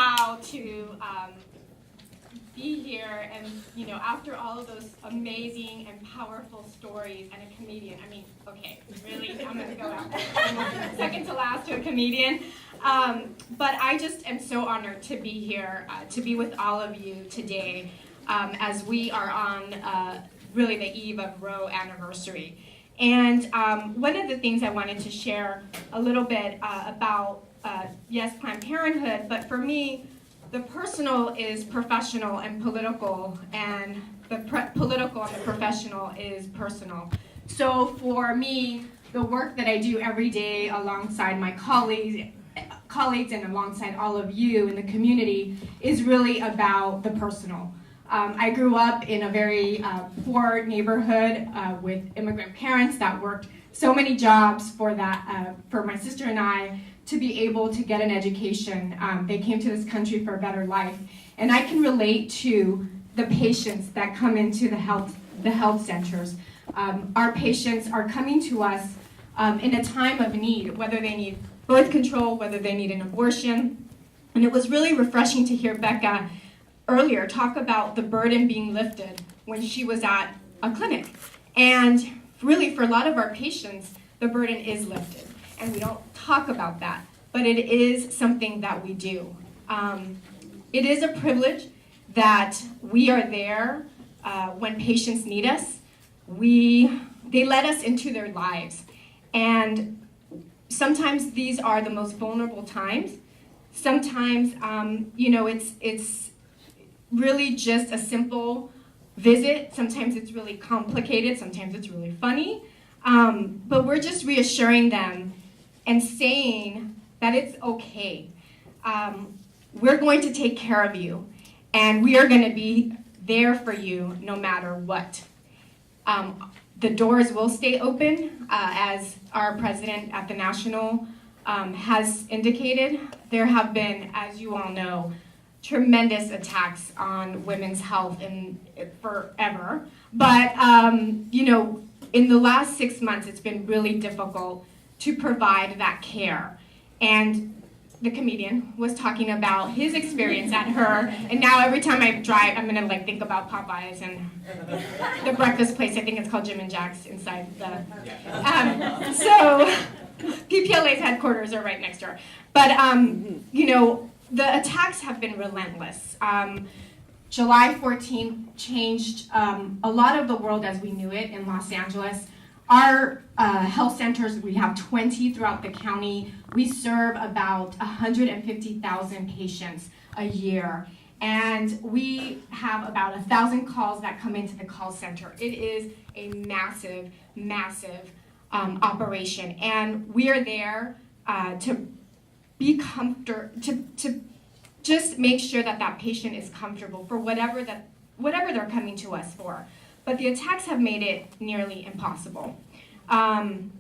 proud to be here, and after all of those amazing and powerful stories, and a comedian. I mean, okay, really, I'm gonna go out second to last to a comedian. But I just am so honored to be here, to be with all of you today, as we are on really the eve of Roe anniversary. And one of the things I wanted to share a little bit about, yes, Planned Parenthood, but for me, the personal is professional and political, and the political and the professional is personal. So for me, the work that I do every day alongside my colleagues and alongside all of you in the community is really about the personal. I grew up in a very poor neighborhood with immigrant parents that worked so many jobs for my sister and I to be able to get an education. They came to this country for a better life. And I can relate to the patients that come into the health centers. Our patients are coming to us in a time of need, whether they need birth control, whether they need an abortion. And it was really refreshing to hear Becca earlier talk about the burden being lifted when she was at a clinic. And really, for a lot of our patients, the burden is lifted. And we don't talk about that, but it is something that we do. It is a privilege that we are there when patients need us. They let us into their lives. And sometimes these are the most vulnerable times. Sometimes, it's really just a simple visit. Sometimes it's really complicated. Sometimes it's really funny. But we're just reassuring them and saying that it's okay. We're going to take care of you, and we are going to be there for you no matter what. The doors will stay open, as our president at the National has indicated. There have been, as you all know, tremendous attacks on women's health forever. But, in the last 6 months, it's been really difficult to provide that care. And the comedian was talking about his experience at her, and now every time I drive, I'm gonna think about Popeyes and the breakfast place. I think it's called Jim and Jack's inside the. So PPLA's headquarters are right next door. But the attacks have been relentless. July 14th changed a lot of the world as we knew it in Los Angeles. Our health centers, we have 20 throughout the county. We serve about 150,000 patients a year. And we have about 1,000 calls that come into the call center. It is a massive, massive operation. And we are there to be to just make sure that patient is comfortable for whatever they're coming to us for. But the attacks have made it nearly impossible. And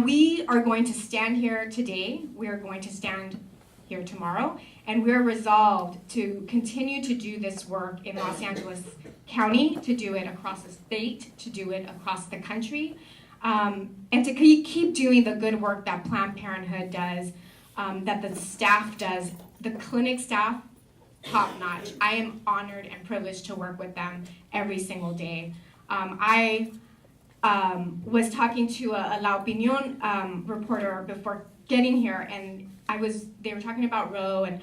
we are going to stand here today. We are going to stand here tomorrow. And we're resolved to continue to do this work in Los Angeles County, to do it across the state, to do it across the country, and to keep doing the good work that Planned Parenthood does, that the staff does, the clinic staff, top notch. I am honored and privileged to work with them every single day. I was talking to a La Opinión reporter before getting here, and they were talking about Roe, and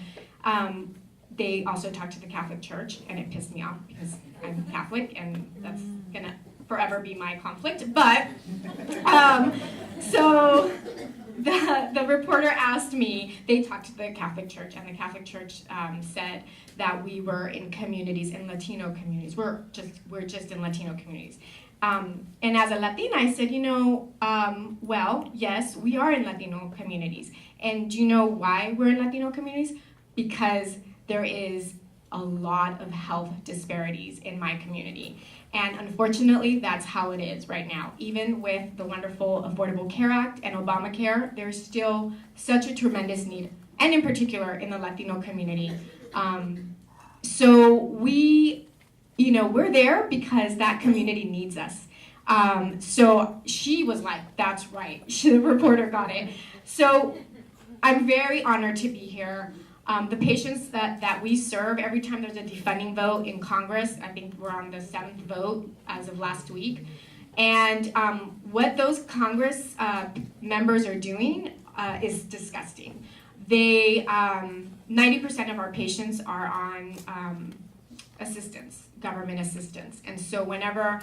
they also talked to the Catholic Church, and it pissed me off because I'm Catholic, and that's gonna forever be my conflict. But so the reporter asked me, they talked to the Catholic Church, and the Catholic Church said that we were in communities, in Latino communities. We're just in Latino communities. And as a Latina, I said, well, yes, we are in Latino communities. And do you know why we're in Latino communities? Because there is a lot of health disparities in my community. And unfortunately, that's how it is right now. Even with the wonderful Affordable Care Act and Obamacare, there's still such a tremendous need, and in particular in the Latino community. So we're there because that community needs us. So she was like, that's right. The reporter got it. So I'm very honored to be here. The patients that we serve, every time there's a defunding vote in Congress, I think we're on the 7th vote as of last week, and what those Congress members are doing is disgusting. They, 90% of our patients are on assistance, government assistance, and so whenever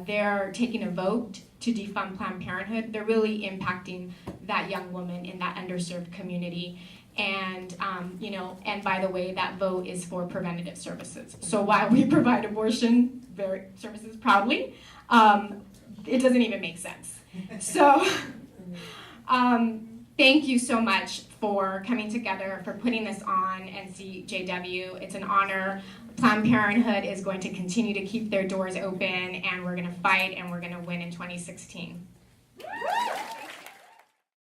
they're taking a vote to defund Planned Parenthood, they're really impacting that young woman in that underserved community. And, you know, and by the way, that vote is for preventative services. So while we provide abortion services proudly, it doesn't even make sense. So thank you so much for coming together, for putting this on NCJW. It's an honor. Planned Parenthood is going to continue to keep their doors open, and we're going to fight, and we're going to win in 2016.